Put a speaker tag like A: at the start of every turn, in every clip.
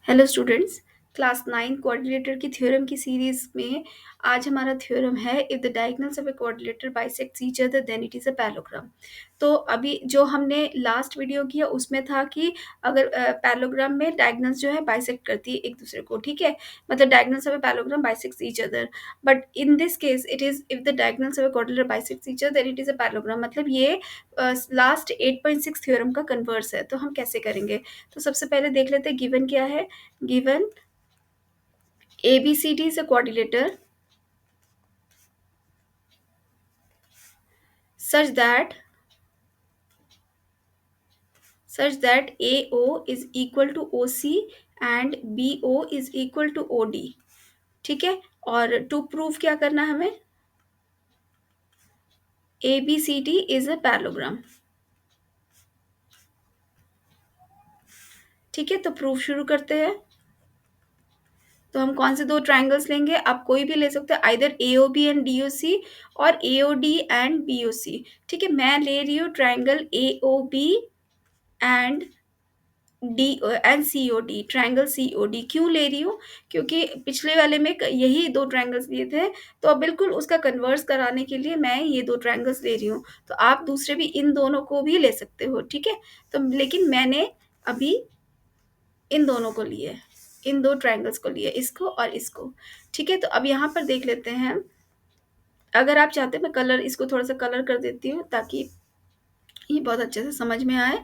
A: Hello students. Class 9 coordinator की theorem की series में आज हमारा थ्योरम है if the diagonals of A coordinator bisects each other than it is a parallelogram. तो अभी जो हमने लास्ट वीडियो किया उसमें था कि अगर पैरेललोग्राम में डायगोनल्स जो है बाइसेक्ट करती है एक दूसरे को, ठीक है, मतलब diagonals of a parallelogram bisects each other. But in this case it is if the diagonals of A coordinator bisects each other than it is a parallelogram. मतलब ये लास्ट 8.6 थ्योरम का कन्वर्स है। तो हम कैसे करेंगे? तो सबसे पहले देख लेते हैं गिवन क्या है। Given ABCD is a quadrilateral such that AO is equal to OC and BO is equal to OD। ठीक है, और टू प्रूव क्या करना है हमें? ABCD is a parallelogram। ठीक है, तो प्रूफ शुरू करते हैं। तो हम कौन से दो ट्राइंगल्स लेंगे? आप कोई भी ले सकते हैं, आइदर AOB एंड DOC और AOD एंड BOC। ठीक है, मैं ले रही हूँ triangle AOB and D and COD, triangle COD। क्यों ले रही हूँ? क्योंकि पिछले वाले में यही दो ट्राइंगल्स लिए थे, तो अब बिल्कुल उसका कन्वर्स कराने के लिए मैं ये दो ट्राइंगल्स ले रही हूँ। तो आप दूसरे भी इन दोनों को भी ले सकते हो, ठीक है। तो लेकिन मैंने अभी इन दोनों को लिए, इन दो ट्राइंगल्स को लिए, इसको और इसको। ठीक है, तो अब यहाँ पर देख लेते हैं। अगर आप चाहते हैं मैं कलर, इसको थोड़ा सा कलर कर देती हूँ ताकि ये बहुत अच्छे से समझ में आए।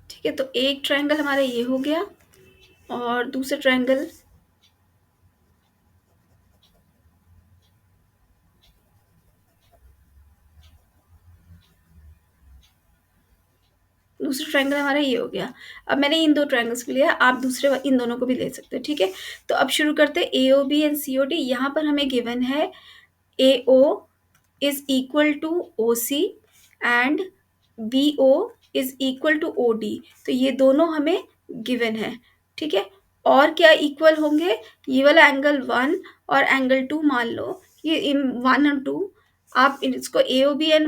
A: ठीक है, तो एक ट्राइंगल हमारा ये हो गया और दूसरा ट्राइंगल दूसरा ट्राइंगल हमारा ये हो गया। अब मैंने इन दो ट्राइंगल्स को लिया, आप दूसरे इन दोनों को भी ले सकते हो, ठीक है। तो अब शुरू करते हैं AOB एंड COD। यहाँ पर हमें गिवन है AO is equal to OC and BO is equal to OD। तो ये दोनों हमें गिवन है, ठीक है। और क्या इक्वल होंगे? ये वाला एंगल 1 और एंगल 2 मान लो, ये इन 1 और 2। आप इसको AOB एंड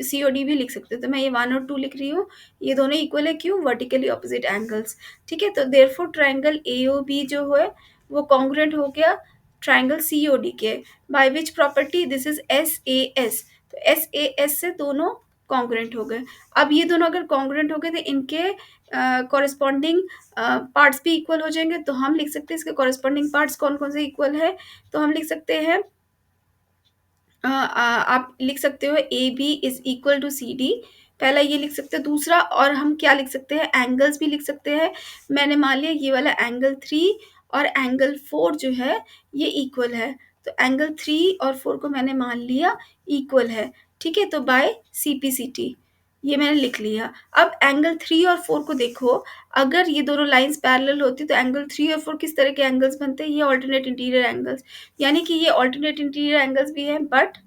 A: COD भी लिख सकते हो। तो मैं ये 1 और 2 लिख रही हूँ, ये दोनों इक्वल है। क्यों? Vertically opposite angles. ठीक है, तो देयरफॉर ट्राइंगल AOB जो है वो कॉन्ग्रुएंट हो गया ट्राइंगल COD के। By which property? This is SAS। तो SAS से दोनों कॉन्ग्रुएंट हो गए। अब ये दोनों अगर कॉन्ग्रुएंट हो गए तो इनके कॉरेस्पॉन्डिंग पार्ट्स भी इक्वल हो जाएंगे। तो हम लिख सकते हैं इसके कॉरेस्पॉन्डिंग पार्ट्स कौन कौन से इक्वल है। तो हम लिख सकते हैं, आप लिख सकते हो AB is equal to CD। पहला ये लिख सकते हैं। दूसरा, और हम क्या लिख सकते हैं? एंगल्स भी लिख सकते हैं। मैंने मान लिया ये वाला एंगल 3 और एंगल 4 जो है ये इक्वल है। तो एंगल 3 और 4 को मैंने मान लिया इक्वल है, ठीक है। तो बाय CPCT ये मैंने लिख लिया। अब एंगल 3 और 4 को देखो, अगर ये दोनों लाइंस पैरेलल होती तो एंगल 3 और 4 किस तरह के एंगल्स बनते हैं? ये ऑल्टरनेट इंटीरियर एंगल्स, यानी कि ये ऑल्टरनेट इंटीरियर एंगल्स भी हैं। But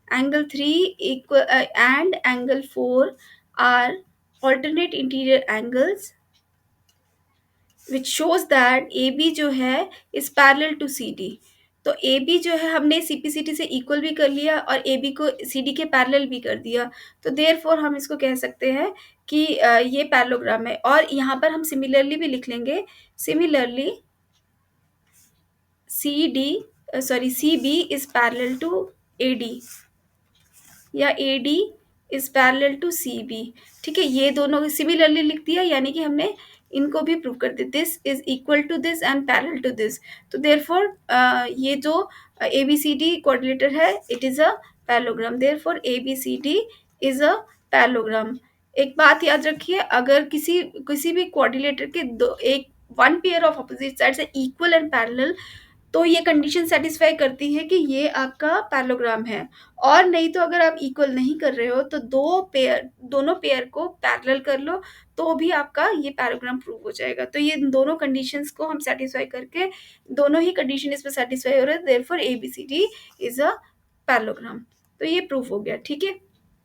A: angle 3 equal and angle 4 are alternate interior angles which shows that AB जो है is parallel to CD। तो AB जो है हमने CPCT से इक्वल भी कर लिया और AB को CD के पैरेलल भी कर दिया। तो देयरफॉर हम इसको कह सकते हैं कि ये पैरेललोग्राम है। और यहाँ पर हम सिमिलरली भी लिख लेंगे, similarly CB is parallel to AD या AD is parallel to CB। ठीक है, ये दोनों सिमिलरली लिख दिया, यानी कि हमने इनको भी प्रूव कर दिया। This is equal to this and parallel to this. तो देयरफॉर ये जो ABCD कोऑर्डिनेटर है it is a parallelogram. Therefore ABCD is a parallelogram. एक बात याद रखिए, अगर किसी किसी भी कोऑर्डिनेटर के दो एक one pair of opposite side से इक्वल एंड पैरेलल, तो ये कंडीशन सेटिस्फाई करती है कि ये आपका पैरेललोग्राम है। और नहीं तो अगर आप इक्वल नहीं कर रहे हो तो दोनों पेयर को पैरेलल कर लो, तो भी आपका ये पैरेललोग्राम प्रूव हो जाएगा। तो ये दोनों कंडीशंस को हम सेटिस्फाई करके, दोनों ही कंडीशन इसमें सेटिस्फाई हो रहे हैं, therefore ABCD is a parallelogram. तो ये प्रूफ हो गया, ठीक है।